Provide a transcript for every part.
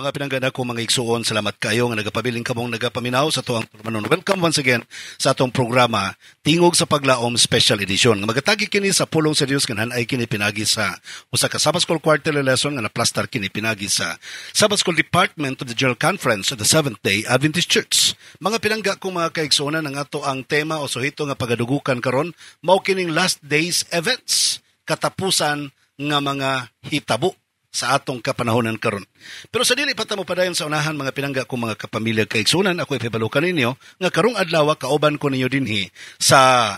Mga pinanggana ko mga igsuon, salamat kayo nga nagapabiling kamong nagapaminaw sa tuwang turmanon. Welcome once again sa atong programa Tingog sa Paglaom Special Edition. Magatagi kini sa pulong sa Dios kanhan ay kini pinagi sa usa ka Sabbath School quarterly lesson nga naplastar kini pinagi sa Sabbath School Department of the General Conference of the Seventh-day Adventist Church. Mga pinangga ko mga kaigsuonan ang ato ang tema o suhito nga pagadugukan karon mao kining last days events, katapusan nga mga hitabo sa atong kapanahonan karon. Pero sa dili pa ta mo padayon sa unahan mga pinangga ko mga kapamilya kaigsunan, ako ipabalukan ninyo nga karong adlaw kauban ko ninyo dinhi sa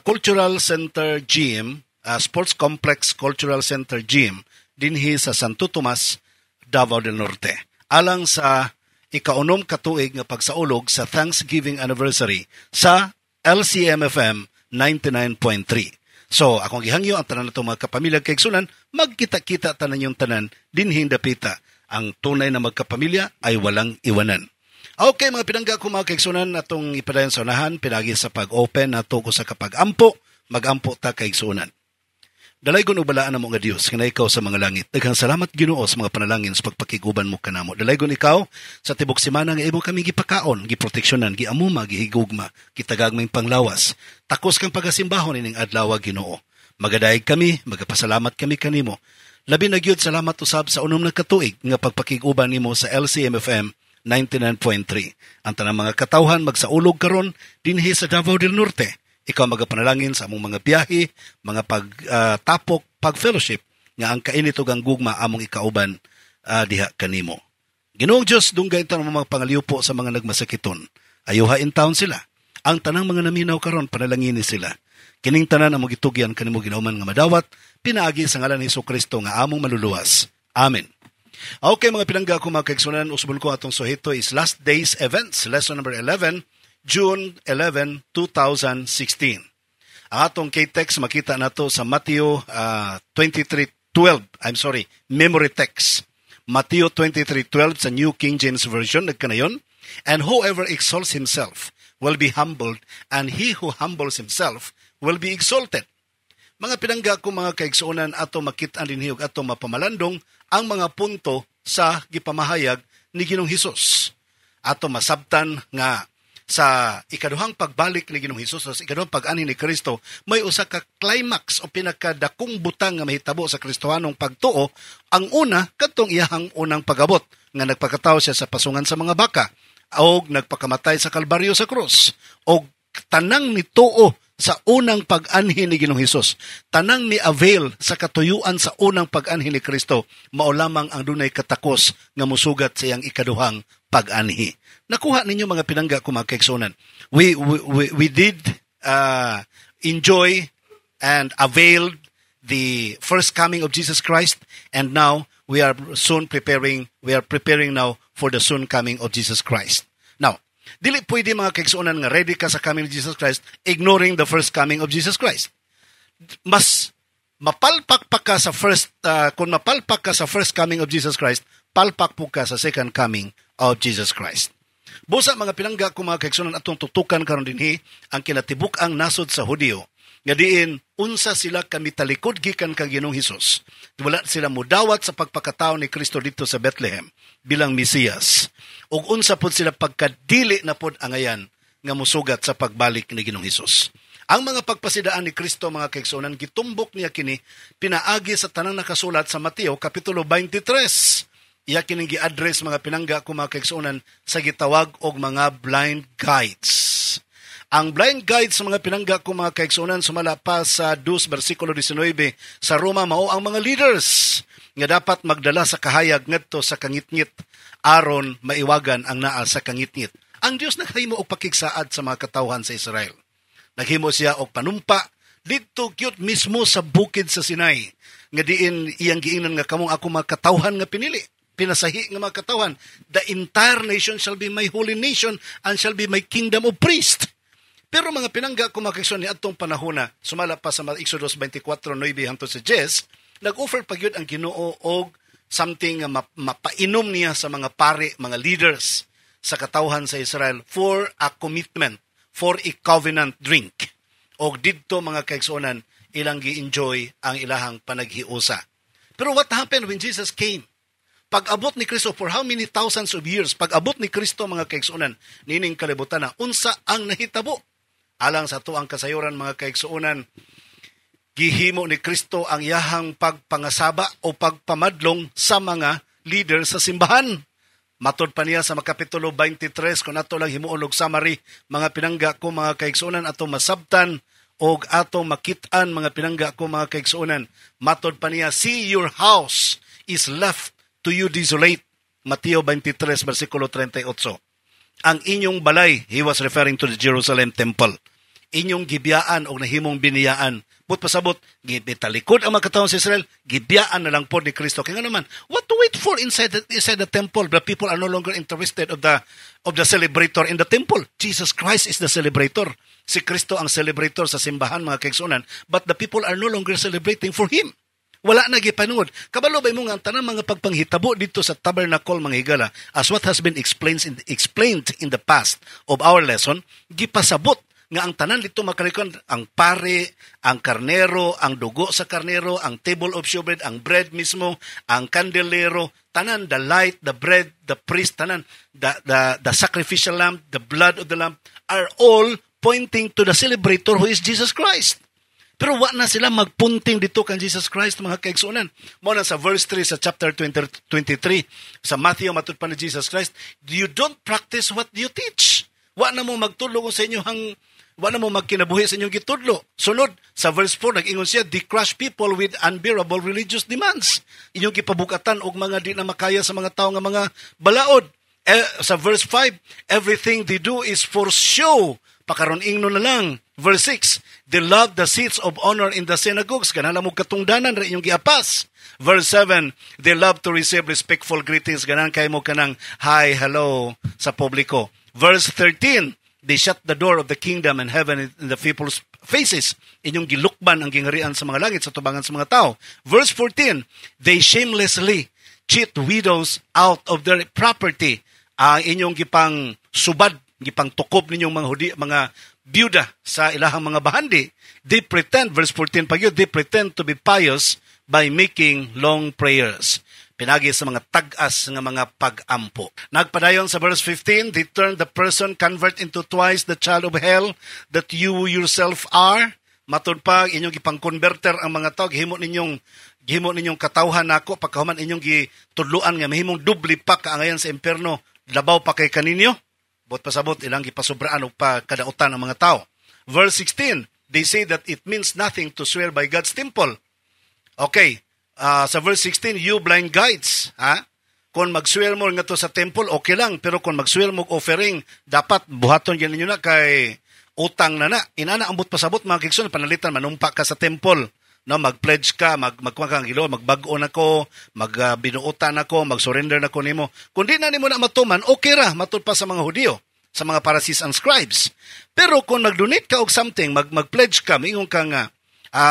Cultural Center Gym, Sports Complex Cultural Center Gym dinhi sa Santo Tomas, Davao del Norte. Alang sa ikaunom katuig nga pagsaulog sa Thanksgiving anniversary sa LCMFM 99.3. So, akong gihangyo ang tanan nato mga kapamilya kaigsunan, magkita-kita tanan yung tanan, dinhing dapita. Ang tunay na magkapamilya ay walang iwanan. Okay, mga pinangga ko mga kaigsunan, atong ipadayon sa unahan, pinagi sa pag-open nato ko sa kapag-ampo, mag-ampo ta kaigsunan. Dalaygon ubalaan mo nga Dios, nga ikaw sa mga langit. Daghang salamat Ginoo sa mga panalangin sa pagpakiguban mo kanamo. Dalaygon ikaw sa tibok semana nga imo kami gipakaon, giproteksyonan, giamuma, gihigugma, gitagagmay panglawas. Takos kang pagasimbahon ining adlaw Ginoo. Magadayeg kami, magapasalamat kami kanimo. Labi na gyud salamat usab sa unom na katuig nga pagpakiguban nimo sa LCMFM 99.3. Ang tanang mga katawhan magsaulog karon dinhi sa Davao del Norte. Ikaw magapanalangin sa among mga biyahe, mga pagtapok, pag-fellowship, nga ang kainit ug ang gugma among ikauban diha kanimo. Ginoong Diyos, dunggay ito ng mga pangaliupo sa mga nagmasakiton. Ayuhain taon sila. Ang tanang mga naminaw karon panalangini sila. Kining tanan among gitugyan kanimo ginauman nga madawat, pinaagi sa ngalan ni Jesucristo nga among maluluwas. Amen. Okay mga pinangga ko mga kaigsunan, usbon ko atong suhito is Last Days Events, lesson number 11, June 11, 2016. Ang atong K-text makita nato sa Matthew 23:12. Memory text. Matthew 23:12 sa New King James Version nagkanayon. And whoever exalts himself will be humbled, and he who humbles himself will be exalted. Mga pinangga ko mga kaigsuonan, ato makita din hiyog ato mapamalandong ang mga punto sa gipamahayag ni Ginoong Hesus. Ato masabtan nga sa ikaduhang pagbalik ni Ginoong Hesus, sa ikaduhang pag-ani ni Kristo, may usa ka climax o pinakadakong butang nga mahitabo sa Kristohanong pagtuo. Ang una, kadtong iyahang unang pagabot, nga nagpakatao siya sa pasungan sa mga baka, o nagpakamatay sa Kalbaryo sa krus, o tanang nituo sa unang pag-anhi ni Ginoong Hesus, tanang ni avail sa katuyuan sa unang pag-anhi ni Kristo, mao lamang ang dunay katakos nga musugat sa iyang ikaduhang pag-anhi. Nakuha ninyo mga pinangga ko mga kaigsunan. We did enjoy and availed the first coming of Jesus Christ, and now we are preparing now for the soon coming of Jesus Christ. Now, dili pwede mga kaigsunan nga ready ka sa coming of Jesus Christ ignoring the first coming of Jesus Christ. Mas mapalpak pa ka sa kung mapalpak ka sa first coming of Jesus Christ, palpak po ka sa second coming of Jesus Christ. Busa mga pinangga ko mga kaigsunan, atong tutukan karon dinhi ang kinatibuk-ang nasod sa Hudiyo nga diin unsa sila kamitalikod gikan kang Ginoong Hesus. Wala sila mudawat sa pagpakatao ni Kristo dito sa Bethlehem bilang Mesiyas. Ug unsa pud sila pagkadili na pud angayan nga musugat sa pagbalik ni Ginoong Hesus. Ang mga pagpasidaan ni Kristo mga kaigsunan, gitumbok niya kini pinaagi sa tanang nakasulat sa Mateo kapitulo 23. Iya kining gi-address mga pinangga ko mga kaigsunan sa gitawag og mga blind guides. Ang blind guides sa mga pinangga ko mga kaigsunan sumala pa sa 2 versikulo 19 sa Roma, mao ang mga leaders nga dapat magdala sa kahayag ngadto sa kangitngit aron maiwagan ang naa sa kangitngit. Ang Dios naghimo og pakigsaad sa mga katawhan sa Israel. Naghimo siya og panumpa didto gyud mismo sa bukid sa Sinai nga diin iyang giingnan nga kamong ako mga katawhan nga pinili. Pinasahi ng mga katawan, the entire nation shall be my holy nation and shall be my kingdom of priest. Pero mga pinangga ko mga kaigsunan ni atong panahon na sumala pa sa Exodus 24:9 hangtod sa 10, nag-offer pa gyud ang Ginoo og something nga mapainom niya sa mga pare, mga leaders sa katawhan sa Israel for a commitment, for a covenant drink. Og didto mga kaigsunan, ilang gi-enjoy ang ilahang panaghiusa. Pero what happened when Jesus came? Pag-abot ni Kristo for how many thousands of years, pag-abot ni Kristo mga kaigsuonan, nining kalibutan na unsa ang nahitabo. Alang sa tuang kasayuran mga kaigsuonan, gihimo ni Kristo ang iyahang pagpangasaba o pagpamadlong sa mga leader sa simbahan. Matod pa niya sa Kapitulo 23, kung ato lang himuon og summary, mga pinangga ko mga kaigsuonan, ato masabtan o ato makitaan mga pinangga ko mga kaigsuonan. Matod pa niya, see your house is left to you desolate. Mateo 23, versikulo 38. Ang inyong balay, he was referring to the Jerusalem temple, inyong gibiyaan o nahimong biniyaan. But pasabot, gibitalikod ang mga katawang sa Israel, gibiyaan na lang po ni Kristo. Kaya nga naman, what to wait for inside the temple? The people are no longer interested of the celebrator in the temple. Jesus Christ is the celebrator. Si Kristo ang celebrator sa simbahan, mga kaigsuonan. But the people are no longer celebrating for Him. Wala na gipanood. Kabalo ba mo nga ang tanang mga pagpanghitabo dito sa tabernacle, mga higala, as what has been explained in the past of our lesson, gipasabot nga ang tanan dito makalikon, ang pare, ang karnero, ang dugo sa karnero, ang table of showbread, ang bread mismo, ang kandelero, tanan, the light, the bread, the priest, tanan, the sacrificial lamb, the blood of the lamb, are all pointing to the celebrator who is Jesus Christ. Pero wa na sila magpunting dito kan Jesus Christ, mga kaigsuonan. Mo na sa verse 3 sa chapter 23 sa Matthew, matud pa ni Jesus Christ, you don't practice what you teach. Wa na mo magtudlo sa inyong wala mo magkinabuhi sa inyong gitudlo. Sunod, sa verse 4, nag-ingon siya, they crush people with unbearable religious demands. Inyong kipabukatan og mga di na makaya sa mga tao nga mga balaod. Sa verse 5, everything they do is for show. Pakaron ingno na lang. Verse 6, they love the seats of honor in the synagogues. Ganala mo katungdanan rin inyong giapas. Verse 7, they love to receive respectful greetings. Ganan kayo mo kanang hi, hello sa publiko. Verse 13, they shut the door of the kingdom and heaven in the people's faces. Inyong gilukban ang gingharian sa mga langit, sa tubangan sa mga tao. Verse 14, they shamelessly cheat widows out of their property. Inyong gipang subad, gipang tukob ninyong mga byuda sa ilahang mga bahandi. They pretend, verse 14 pag yun, they pretend to be pious by making long prayers. Pinagi sa mga tag-as nga mga pag-ampo. Nagpadayon sa verse 15, they turn the person convert into twice the child of hell that you yourself are. Matod pa, inyong gipang-converter ang mga tao, gihimo ninyong katawhan nako, pagkahuman inyong gitudluan nga mahimong dubli pa kaangayan sa impierno, labaw pa kay kaninyo. Bot pasabot, ilang gipasubraan o pa kadautan ang mga tao. Verse 16, they say that it means nothing to swear by God's temple. Okay, sa verse 16, you blind guides, kung mag-swear mo nga to sa temple, okay lang. Pero kung mag-swear mo offering, dapat buhaton yan ninyo na kay utang na na. Inana ambot pasabot mga kigsun, panalitan, manumpa ka sa temple. No, mag-pledge ka, magkuha kang ilo, magbago na ko, magbinuutan na ko, mag-surrender na ko nimo. Kung di na nimo na matuman, okay ra, matud pa sa mga Hudyo, sa mga Pharisees and Scribes. Pero kung mag-donate ka og something, mag-pledge ka, mingon ka nga,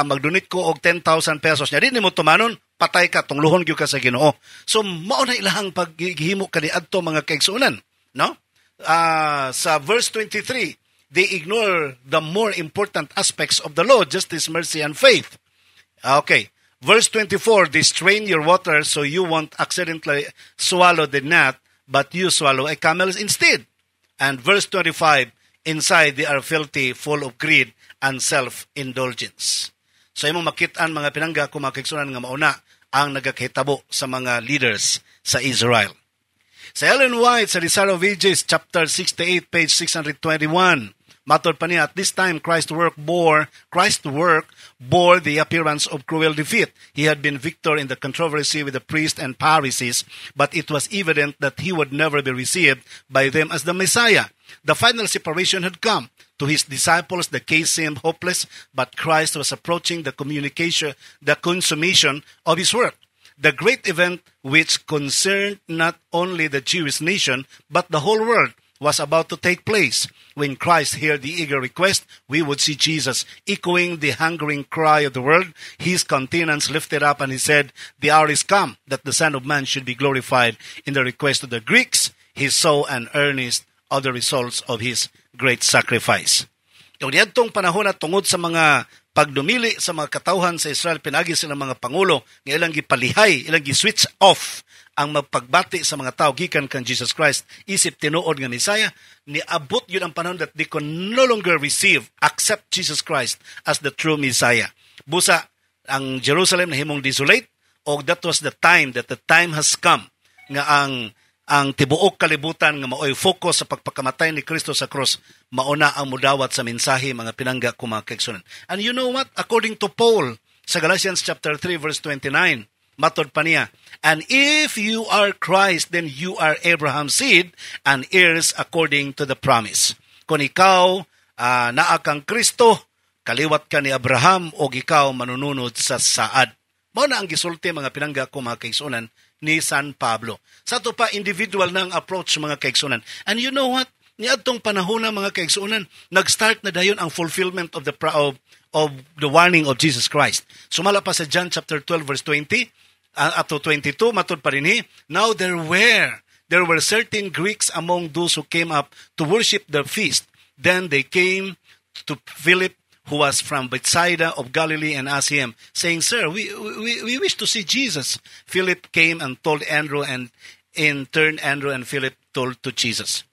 mag-donate ko og 10,000 pesos, nya di nimo tumanon, patay ka, tungluhon gyud ka sa Ginoo. So, mao na ilahang paghihimo kaniadto mga kaigsuonan, no? Sa verse 23, they ignore the more important aspects of the law, justice, mercy, and faith. Okay. Verse 24, they strain your water so you won't accidentally swallow the gnat, but you swallow a camel instead. And verse 25, inside they are filthy, full of greed and self-indulgence. So imong makitaan mga pinangga kung mga kaigsuonan nga mauna ang nagakahitabo sa mga leaders sa Israel. Sa Ellen White, sa Desire of Ages, chapter 68, page 621, matod pa niya, at this time Christ's work bore the appearance of cruel defeat. He had been victor in the controversy with the priests and Pharisees, but it was evident that he would never be received by them as the Messiah. The final separation had come. To his disciples, the case seemed hopeless, but Christ was approaching the consummation of his work. The great event which concerned not only the Jewish nation, but the whole world was about to take place. When Christ heard the eager request, we would see Jesus echoing the hungering cry of the world. His countenance lifted up and he said, the hour is come that the Son of Man should be glorified. In the request of the Greeks, he saw an earnest of the results of his great sacrifice. Yung niadtong panahon na tungod sa mga pagdumili sa mga katawhan sa Israel, pinagi sila mga pangulo, nga ilang gipalihay, ilang gi-switch off ang magpagbati sa mga tao gikan kang Jesus Christ, isip tinuod nga Messiah, niabot yun ang panahon that they can no longer accept Jesus Christ as the true Messiah. Busa, ang Jerusalem na himong desolate, o that was the time has come nga ang tibuok kalibutan nga maoy focus sa pagpakamatay ni Kristo sa cross, mauna ang mudawat sa mensahe mga pinangga ko mga kaigsunan. And you know what? According to Paul sa Galatians chapter 3 verse 29, matod pa niya, and if you are Christ, then you are Abraham's seed and heirs according to the promise. Kung ikaw naa kang Kristo, kaliwat ka ni Abraham o ikaw manununod sa saad. Mao na ang gisulti mga pinangga ko mga kaigsunan ni San Pablo. Sa ito pa, individual na ang approach mga kaigsunan. And you know what? Niadtong panahon na mga kaigsunan, nag-start na dayon ang fulfillment of the warning of Jesus Christ. Sumala pa sa John chapter 12 verse 20 ato 22, matod pa rin now there were certain Greeks among those who came up to worship the feast. Then they came to Philip, who was from Bethsaida of Galilee, and asked him, saying, Sir, we wish to see Jesus. Philip came and told Andrew, and in turn Andrew and Philip told to Jesus.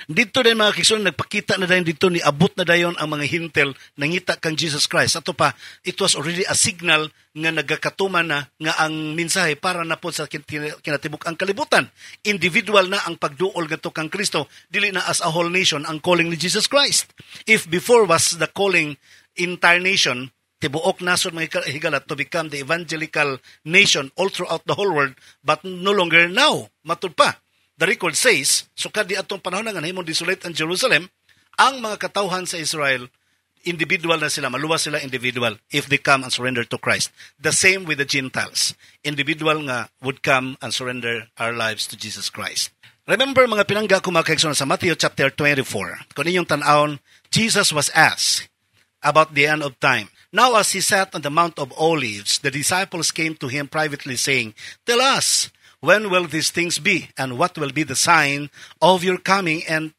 Dito din mga kaigsunan, nagpakita na dayon dito, niabot na dayon ang mga hintel, nangita kang Jesus Christ. Ato pa, it was already a signal nga nagakatuman na nga ang mensahe para na po sa kinatibuk ang kalibutan. Individual na ang pagduol gato kang Kristo, dili na as a whole nation ang calling ni Jesus Christ. If before was the calling entire nation, tibuok nasod mga higala to become the evangelical nation all throughout the whole world, but no longer now. Matud pa. The record says, sukad di atong panahon nga nahimong desolate ang Jerusalem, ang mga katawhan sa Israel, individual na sila, maluwas sila individual if they come and surrender to Christ. The same with the Gentiles. Individual nga would come and surrender our lives to Jesus Christ. Remember mga pinangga ko mga kaigsunan sa Matthew chapter 24. Kung inyong tanawon, Jesus was asked about the end of time. Now as he sat on the Mount of Olives, the disciples came to him privately saying, Tell us, when will these things be, and what will be the sign of your coming and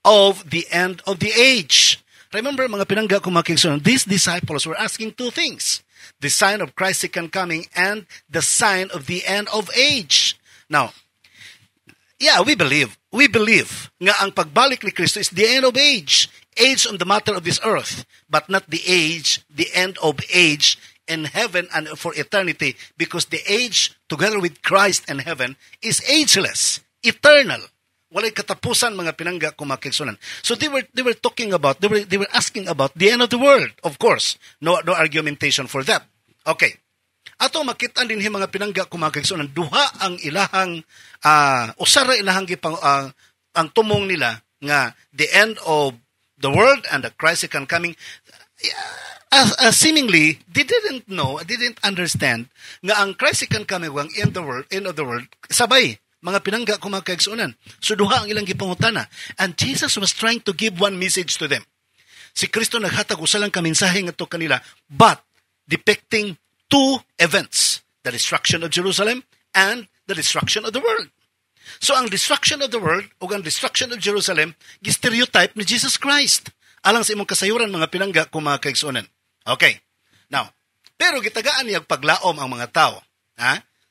of the end of the age? Remember, mga pinangga ko mga kaigsunan, these disciples were asking two things. The sign of Christ's second coming and the sign of the end of age. Now, yeah, we believe nga ang pagbalik ni Kristo is the end of age. Age on the matter of this earth, but not the end of age in heaven and for eternity, because the age together with Christ and heaven is ageless, eternal. Walay katapusan mga pinangga ko mga kaigsunan. So they were talking about, they were asking about the end of the world. Of course, no argumentation for that. Okay. Ato makita din mga pinangga ko mga kaigsunan, duha ang ilahang usara ilahang ang tumong nila nga the end of the world and the Christ second coming. Seemingly, they didn't understand nga ang Christ second coming ang end of the world, sabay, mga pinangga ko mga kaigsunan. So duha ang ilang gipangutana. And Jesus was trying to give one message to them. Si Kristo naghatag usa lang ka mensahe ngadto kanila, but depicting two events, the destruction of Jerusalem and the destruction of the world. So ang destruction of the world o ang destruction of Jerusalem, gi-stereotype ni Jesus Christ. Alang sa imong kasayuran mga pinangga ko mga kaigsunan. Okay. Now, pero gitagaan niya paglaom ang mga tao.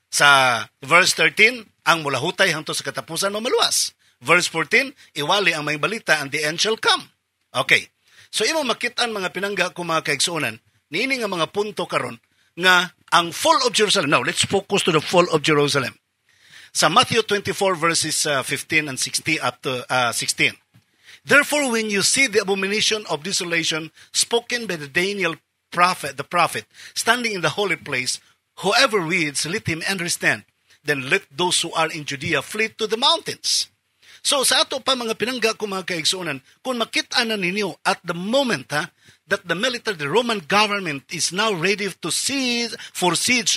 Sa verse 13, ang mulahutay hangtod sa katapusan mamaluwas. Verse 14, iwali ang may balita and the end shall come. Okay. So imo makitaan mga pinangga ko mga kaigsunan, niini nga mga punto karon nga ang fall of Jerusalem. Now, let's focus to the fall of Jerusalem. Sa Matthew 24 verses 15 and 16 up to 16. Therefore, when you see the abomination of desolation spoken by the Daniel prophet, standing in the holy place, whoever reads, let him understand. Then let those who are in Judea flee to the mountains. So sa ato pa mga pinangga ko mga kaigsunan, kung makita na ninyo at the moment that the Roman government is now ready to siege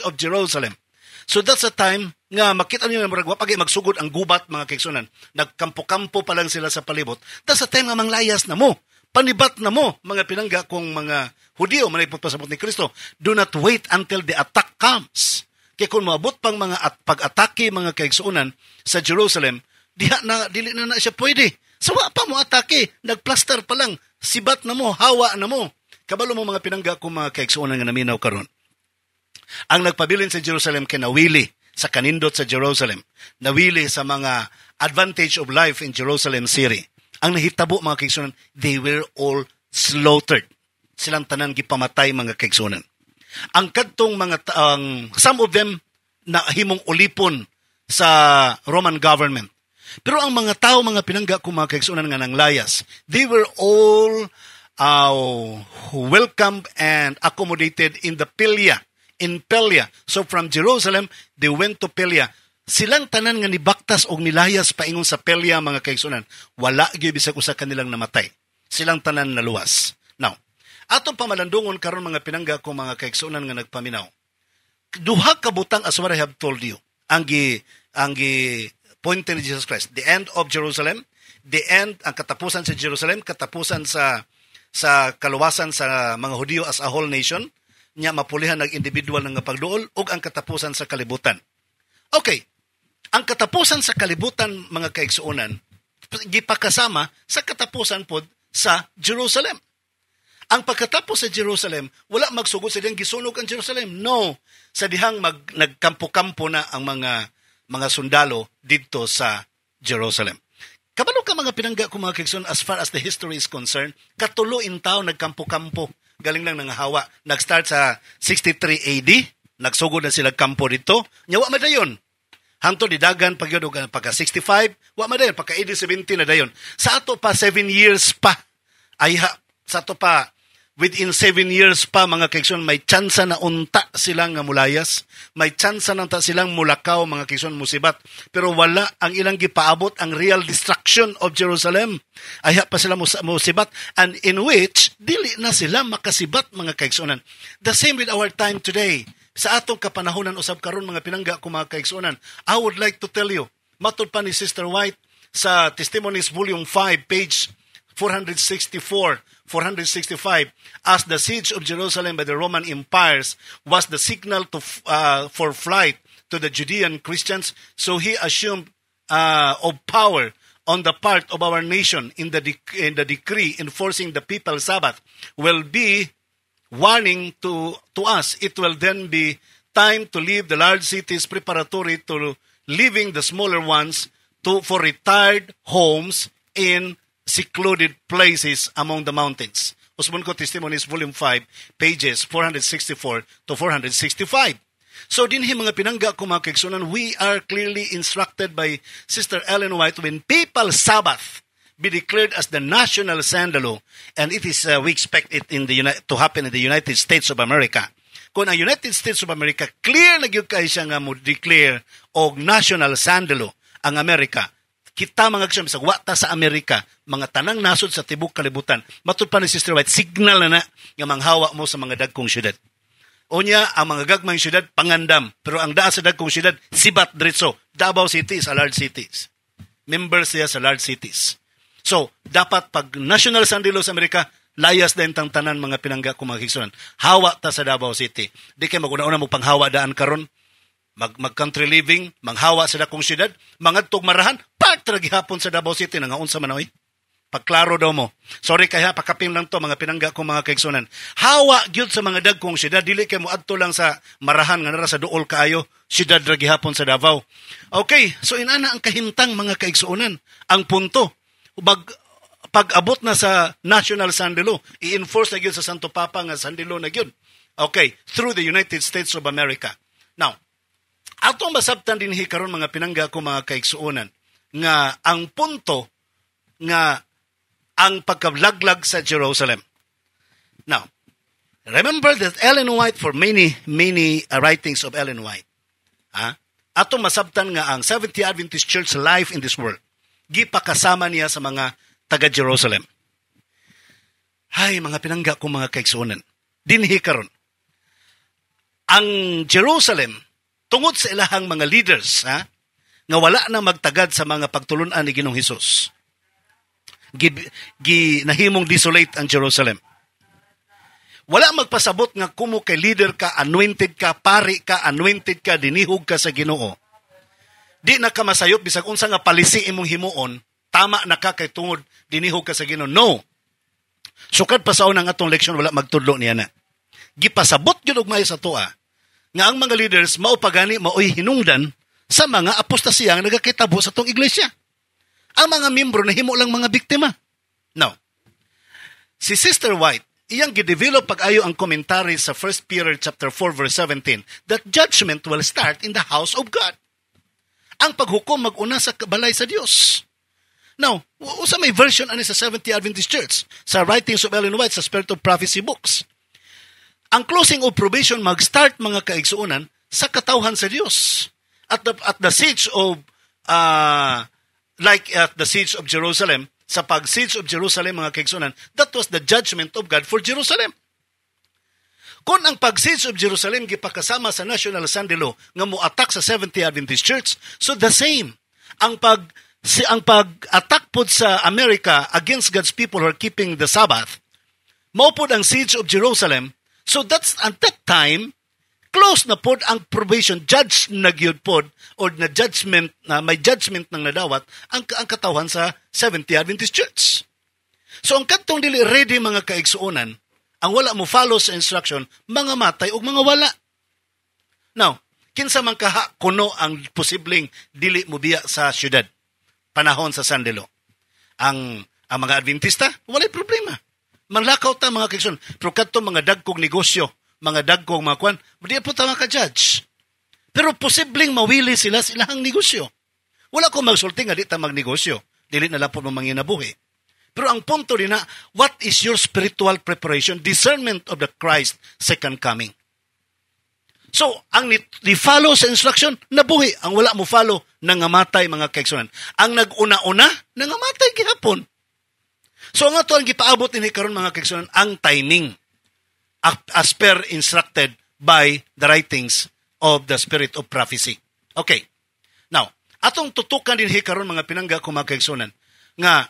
of Jerusalem. So that's a time nga makita niyo nga pag magsugod ang gubat mga kaigsunan. Nagkampo-kampo pa lang sila sa palibot. That's a time nga manglayas na mo. Panibat na mo mga pinangga kong mga Hudiyo manaypot pasabot ni Kristo. Do not wait until the attack comes. Kaya kung maabot pang mga pag-atake mga kaigsunan sa Jerusalem, dili na siya pwede. Sawa pa mo atake, nagplaster pa lang, sibat na mo, hawa na mo. Kabalo mo mga pinangga ko mga kaigsuonan nga naminaw karon. Ang nagpabilin sa Jerusalem kay nawili sa kanindot sa Jerusalem, nawili sa mga advantage of life in Jerusalem City. Ang nahitabo mga kaigsuonan, they were all slaughtered. Silang tanan gipamatay mga kaigsuonan. Ang kadtong mga some of them na himong ulipon sa Roman government. Pero ang mga tao, mga pinangga ko mga kaigsuonan nga nang layas, they were all welcomed and accommodated in the Pelia. In Pelia. So from Jerusalem, they went to Pelia. Silang tanan nga nibaktas o nilayas paingon sa Pelia mga kaigsuonan. Wala gyud bisag usa kanilang namatay. Silang tanan naluwas. Now, atong pamalandungon karon mga pinangga ko mga kaigsuonan nga nagpaminaw. Duha ka butang as what I have told you. Ang point ni Jesus Christ. The end of Jerusalem, ang katapusan sa Jerusalem, katapusan sa kaluwasan sa mga Hudyo as a whole nation, nya mapulihan ng individual nga pagduol, ug ang katapusan sa kalibutan. Okay, ang katapusan sa kalibutan, mga kaigsuonan, gipakasama sa katapusan pod sa Jerusalem. Ang pagkatapos sa Jerusalem, wala magsugod sa diyang gisunog ang Jerusalem. No, sa dihang nagkampo-kampo na ang mga sundalo dito sa Jerusalem. Kabalo ka mga pinangga ko mga kaigsuonan, as far as the history is concerned, katulo in taon nagkampo-kampo. Galing lang nangahawa. Nag-start sa 63 AD, nagsugod na sila kampo dito. Nyawa madayon. Hangtod didagan pagka 65, wa madayon pagka AD 70 na dayon. Sa ato pa 7 years pa. Sa ato pa within 7 years pa mga kaigsuonan, may tsansa na unta silang nga mulayas, may tsansa na unta silang mulakaw mga kaigsuonan musibat, pero wala ang ilang gipaabot ang real destruction of Jerusalem. Aya pa sila musibat, and in which dili na sila makasibat mga kaigsuonan. The same with our time today. Sa atong kapanahonan usab karon mga pinangga ko mga kaigsuonan, I would like to tell you, matud pa ni Sister White sa Testimonies Volume 5, page 465, as the siege of Jerusalem by the Roman empires was the signal for flight to the Judean Christians, so he assumed of power on the part of our nation in the decree enforcing the people's Sabbath will be warning to us. It will then be time to leave the large cities preparatory to leaving the smaller ones for retired homes in secluded places among the mountains. Usbon ko Testimonies Volume 5, pages 464 to 465. So dinhi mga pinangga ko mga kaigsuonan, we are clearly instructed by Sister Ellen White when Papal Sabbath be declared as the national sandalo, and it is we expect it to happen in the United States of America. Kung ang United States of America clear na gyud kay siya nga mo declare og national sandalo ang Amerika, kita mga kaigsuonan sa wata sa Amerika, mga tanang nasod sa tibok kalibutan, matud pa ni Sister White, signal na nga manghawa mo sa mga dagkong syudad. Unya, ang mga gagmayng syudad, pangandam. Pero ang daa sa dagkong syudad, sibat diretso. Davao City is a large cities. Members siya sa large cities. So, dapat pag national sandalo sa Amerika, layas din tang tanan mga pinangga kung mga kaigsuonan. Hawa ta sa Davao City. Di kayo mag-una-una mo panghawa daan karon, mag-country living, manghawa sa dakong syudad, mangadtog marahan, tragi hapon sa Davao City, nangaon sa Manoy. Pagklaro daw mo. Sorry kaya pakapim lang to mga pinangga kong mga kaigsuonan. Hawa gyud sa mga dagkong syudad, dili kay mo adto lang sa marahan nga nara sa duol kaayo, syudad ra gihapon sa Davao. Okay, so inana ang kahintang mga kaigsuonan. Ang punto, pag-abot na sa national sandalo, i-enforce na gyud sa Santo Papa nga sandalo na gyud. Okay, through the United States of America. Now, atong masabtan din karon mga pinangga ko mga kaigsuonan nga ang punto nga ang pagkablaglag sa Jerusalem. Now, remember that Ellen White, for many writings of Ellen White, atong masabtan nga ang Seventh-day Adventist Church life in this world, gipakasama niya sa mga taga-Jerusalem. Hay, mga pinangga ko mga kaigsuonan, dinhi karon. Ang Jerusalem, tungod sa ilahang mga leaders, nga wala na magtagad sa mga pagtulunan ni Ginoong Hesus. Nahimong desolate ang Jerusalem. Wala magpasabot nga kumo kay leader ka, anointed ka, pari ka, anointed ka, dinihog ka sa Ginoo. Di na ka masayop bisag unsa nga palisi imong himuon tama na ka kay tungod dinihog ka sa Ginoo. No. Sukad pa sa unang atong leksyon wala magtudlo niya na. Gipasabot gyud og maayo sa tuwa nga ang mga leaders mao pagani maoy hinungdan sa mga apostasya nga nagakitabo sa tong iglesia. Ang mga miyembro nahimo lang mga biktima. Now, si Sister White, iyang gidevelop pag-ayo ang komentary sa 1 Peter chapter 4 verse 17 that judgment will start in the house of God. Ang paghukom mag-una sa balay sa Dios. Now, usa may version ani sa Seventh-day Adventist Church sa writings of Ellen White sa Spirit of Prophecy books. Ang closing of probation mag-start mga kaigsuonan sa katawhan sa Dios. At the siege of like at the siege of Jerusalem, sa pag-siege of Jerusalem mga kaigsuonan, that was the judgment of God for Jerusalem. Kung ang pag-siege of Jerusalem gipakasama sa National Sunday Law nga mo-attack sa Seventh-day Adventist Church, so the same ang pag-attack pod sa America against God's people who are keeping the Sabbath, mao pod ang siege of Jerusalem. So that's at that time close na pod ang probation, judge na gyud pod or na judgment na may judgment nang nadawat ang katawhan sa Seventh-day Adventist Church. So ang kadtong dili ready mga kaigsuonan, ang wala mo follow sa instruction, mga matay o mga wala. Now, kinsa man kaha kuno ang posibleng dili mo biya sa syudad panahon sa Sunday Law. Ang mga Adventista, walay problema. Manlakaw ta mga kaigsuonan, pero kadto mga dagkong negosyo, mga dagkong mga kwan, di po ta maka-judge. Pero posibleng mawili sila silang negosyo. Wala ko magsulti nga di ta magnegosyo. Dili na lang po manginabuhi. Pero ang punto rin na, what is your spiritual preparation? Discernment of the Christ second coming. So, ang ni-follow sa instruction, nabuhi. Ang wala mo follow, nangamatay mga kaigsuonan. Ang nag-una-una, nangamatay gihapon. So, nga to ang gipaabot ni karon mga kaigsuonan, ang timing. As per instructed by the writings of the Spirit of Prophecy. Okay. Now, atong tutukan din karon mga pinangga ko mga kaigsuonan, nga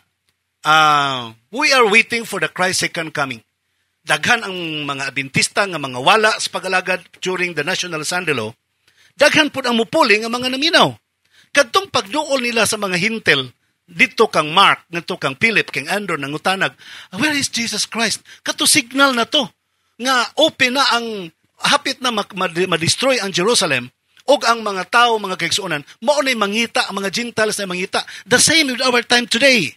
we are waiting for the Christ's second coming. Daghan ang mga Adventista nga mga wala sa pag-alagad during the National Sunday Law, daghan po ang mupuli nga mga naminaw. Kadtong pagduol nila sa mga hintel, dito kang Mark, nito kang Philip, kang Andrew, nangutanag, where is Jesus Christ? Kato signal na to, nga open na ang hapit na ma-destroy ang Jerusalem, og ang mga tao, mga kaigsuonan, mao na mangita, ang mga Gentiles na mangita. The same with our time today.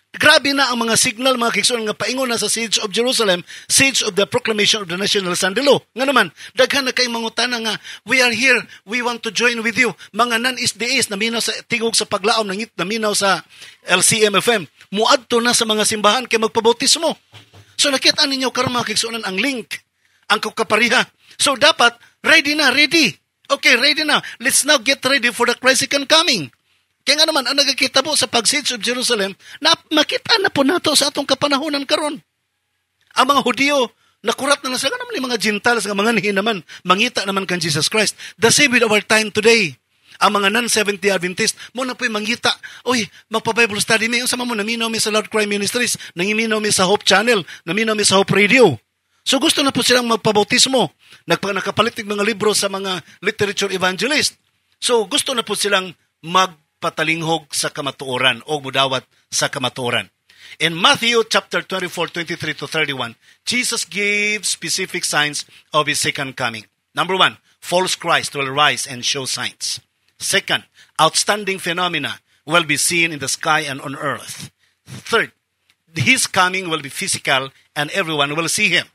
Grabe na ang mga signal, mga kaigsuonan, nga paingon na sa siege of Jerusalem, siege of the proclamation of the National Sunday Law. Nga naman, daghan na kay mangutana nga, we are here, we want to join with you. Mga non-SDAs, naminaw sa tingog sa paglaom, naminaw sa LCMFM, muadto na sa mga simbahan kay magpabautismo. So nakita ninyo karon mga kaigsuonan ang link, ang kapariha. So dapat, ready na, ready. Okay, ready na. Let's now get ready for the Christ's second coming. Kaya nga naman, ang nagkikita po sa pag-siege of Jerusalem, na makita na po nato sa atong kapanahonan karon. Ang mga Hudiyo, nakurat na sila naman yung mga Gentiles, nga mga naman, mangita naman kan Jesus Christ. The same with our time today. Ang mga non-Seventh-day Adventist, mo na po'y mangita, oy, magpa-Bible study mi, yung sama mo, naminaw mi sa Lord Cry Ministries, nangiminaw mi sa Hope Channel, naminaw mi sa Hope Radio. So gusto na po silang magpabautismo. Nakapalit ng mga libro sa mga literature evangelist. So gusto na po silang magpatalinghog sa kamatuoran o mudawat sa kamatuoran. In Matthew chapter 24, 23 to 31, Jesus gave specific signs of His second coming. Number 1, false Christ will rise and show signs. Second, outstanding phenomena will be seen in the sky and on earth. Third, His coming will be physical and everyone will see Him.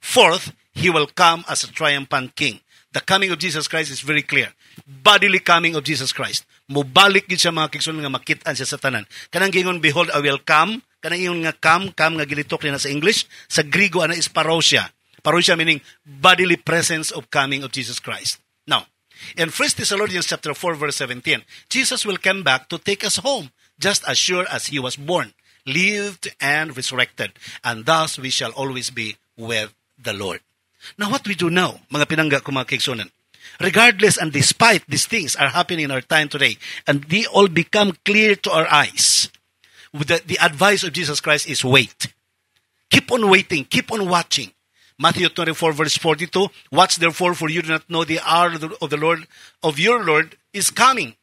Fourth, He will come as a triumphant king. The coming of Jesus Christ is very clear. Bodily coming of Jesus Christ. Mubalik gid siya mga kaigsuonan nga makit-an siya sa tanan. Kanang gingon, behold, I will come. Kanang ingon nga come nga gilitok na sa English. Sa Griego, ana is parousia. Parousia meaning bodily presence of coming of Jesus Christ. Now, in 1 Thessalonians chapter 4 verse 17, Jesus will come back to take us home, just as sure as He was born, lived and resurrected, and thus we shall always be with the Lord. Now what we do now, mga pinangga ko mga kaigsuonan, regardless and despite these things are happening in our time today, and they all become clear to our eyes, the advice of Jesus Christ is wait. Keep on waiting, keep on watching. Matthew 24 verse 42, watch therefore, for you do not know the hour of the Lord, of your Lord is coming.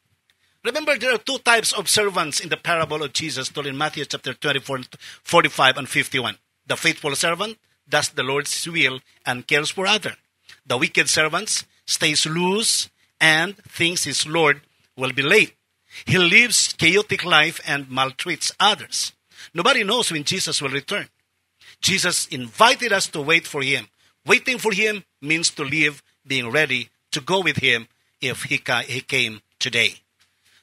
Remember, there are two types of servants in the parable of Jesus told in Matthew chapter 24, 45 and 51. The faithful servant does the Lord's will and cares for others. The wicked servant stays loose and thinks his Lord will be late. He lives chaotic life and maltreats others. Nobody knows when Jesus will return. Jesus invited us to wait for Him. Waiting for Him means to live, being ready to go with Him if He came today.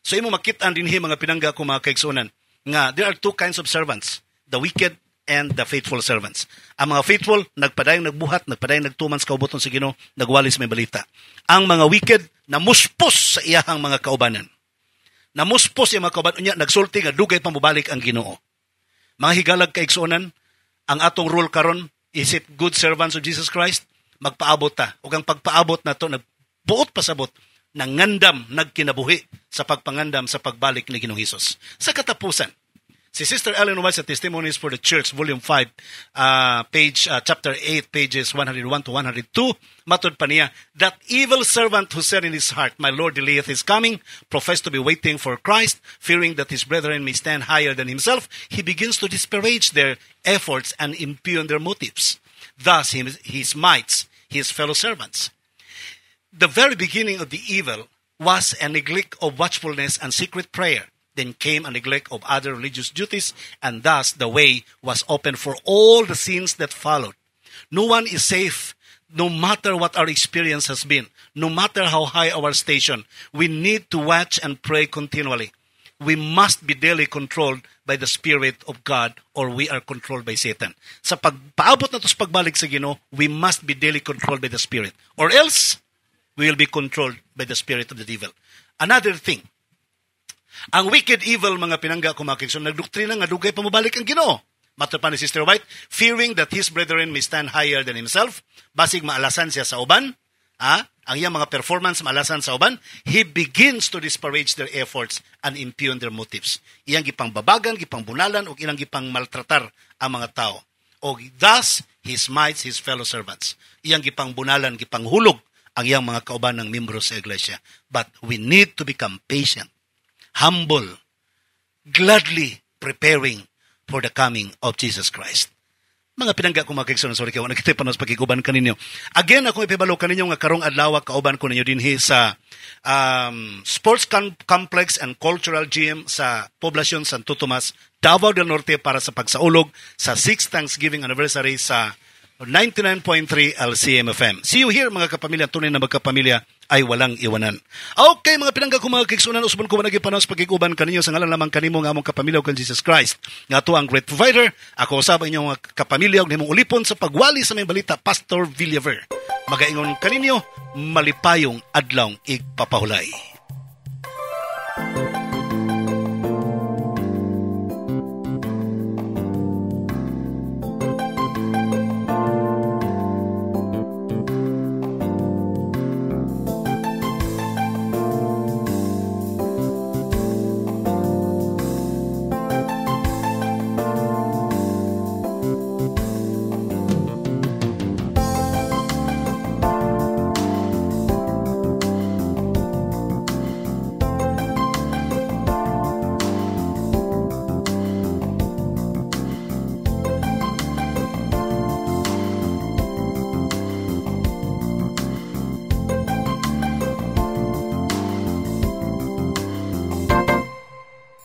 So imo makitaan din mga pinangga ko mga kaigsunan nga there are two kinds of servants, the wicked and the faithful servants. Ang mga faithful, nagpadayong nagbuhat, nagpadayong nagtuman sa kaubuton sa Ginoo, nagwalis may balita. Ang mga wicked, namuspos sa iyahang mga kaubanan. Namuspos sa mga kaubanan niya, nagsulti nga dugay pang mubalik ang Ginoo. Mga higalag kaigsunan, ang atong rule karon, is it good servants of Jesus Christ? Magpaabot ta. Ug ang pagpaabot na to, nagbuot pasabot, nangandam, nagkinabuhi sa pagpangandam sa pagbalik ni Ginoong Hesus. Sa katapusan, si Sister Ellen White sa Testimonies for the Church, Volume 5, chapter 8, pages 101 to 102, matod pa niya, that evil servant who said in his heart, my Lord delayeth his coming, professed to be waiting for Christ, fearing that his brethren may stand higher than himself, he begins to disparage their efforts and impugn their motives. Thus, he smites his fellow servants. The very beginning of the evil was a neglect of watchfulness and secret prayer. Then came a neglect of other religious duties, and thus the way was open for all the sins that followed. No one is safe, no matter what our experience has been, no matter how high our station. We need to watch and pray continually. We must be daily controlled by the Spirit of God, or we are controlled by Satan. Sa pagpaabot na to sa pagbalik sa Ginoo, we must be daily controlled by the Spirit, or else we will be controlled by the spirit of the devil. Another thing, ang wicked evil, mga pinangga ko mga kaigsunan, nagdoktrina nga dugay pa mabalik ang Ginoo. Mato pa ni Sister White, fearing that his brethren may stand higher than himself, basig maalasan siya sa uban, ang iyang mga performance maalasan sa uban, he begins to disparage their efforts and impugn their motives. Iyang gipang babagan, gipang bunalan, o ilang gipang maltratar ang mga tao. O thus, he smites his fellow servants. Iyang gipang bunalan, gipang hulog ang iyang mga kauban ng membro sa iglesia. But we need to become patient, humble, gladly preparing for the coming of Jesus Christ. Mga pinangga ko mga kaigsunan, sorry kayo, nakita pa nas pagkikuban kaninyo. Again, ako ipibalo kaninyo nga karong adlaw kauban ko ninyo dinhi sa Sports Complex and Cultural Gym sa Poblacion Santo Tomas, Davao del Norte para sa pagsaulog sa 6th Thanksgiving Anniversary sa 99.3 LCM FM. See you here mga kapamilya, tunay na magkapamilya ay walang iwanan. Okay mga pinangga ko mga kaigsunan, usbon ko managi panos pagkikuban kaninyo sa ngalan lamang kanimo nga among kapamilya kan Jesus Christ. Nga to ang great provider. Ako usab inyong mga kapamilya ug nimong ulipon sa pagwali sa may balita, Pastor Villaver. Magaingon kaninyo, malipayong adlaw igpapahulay.